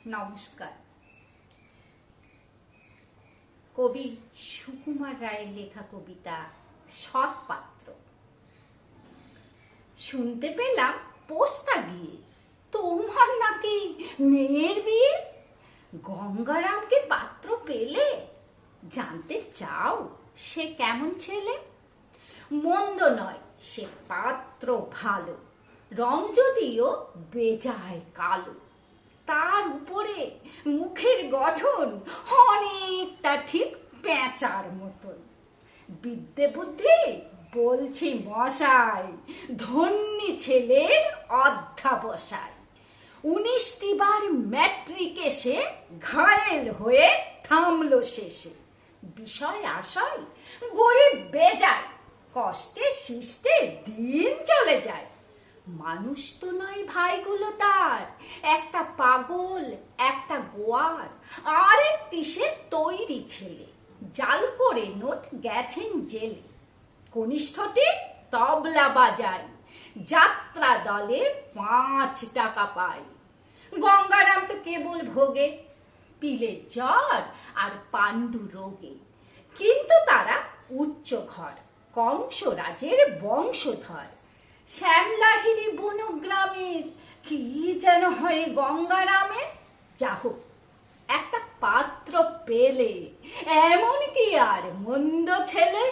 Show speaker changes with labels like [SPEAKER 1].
[SPEAKER 1] নমস্কার। কবি সুকুমার রায়ের লেখা কবিতা সৎপাত্র। শুনতে পেলাম পোস্তা গিয়ে তোমার নাকি মেয়ের বিয়ে। গঙ্গারামকে পাত্র পেলে জানতে চাও সে কেমন ছেলে? মন্দ নয় সে পাত্র ভালো, রং যদিও বেজায় কালো। তার উপরে মুখের গঠন অনেকটা ঠিক পেঁচার মতন। বিদ্যে বুদ্ধি বলছি মশাই, ধন্যী ছেলের অধ্যাবসায়। 19টি বার ম্যাট্রিকে সে ঘায়েল হয়ে থামলো শেষে। বিষয় আশয় গরিব বেজায়, কষ্টে শিষ্টে দিন চলে যায়। মানুষ তো নয় ভাইগুলো তার, একটা পাগল একটা গোয়ার, আর একটি সে তৈরি ছেলে, জাল করে নোট গেছেন জেলে। কনিষ্ঠটি তবলা বাজায়, যাত্রা দলে 5 টাকা পায়। গঙ্গারাম তো কেবল ভোগে পিলের জ্বর আর পাণ্ডু রোগে। কিন্তু তারা উচ্চ ঘর, কংসরাজের বংশধর। শ্যামলাহিরি বনগ্রামের কি যেন হয় গঙ্গারামের। যা হোক, একটা পাত্র পেলে এমন কি আর মন্দ ছেলে।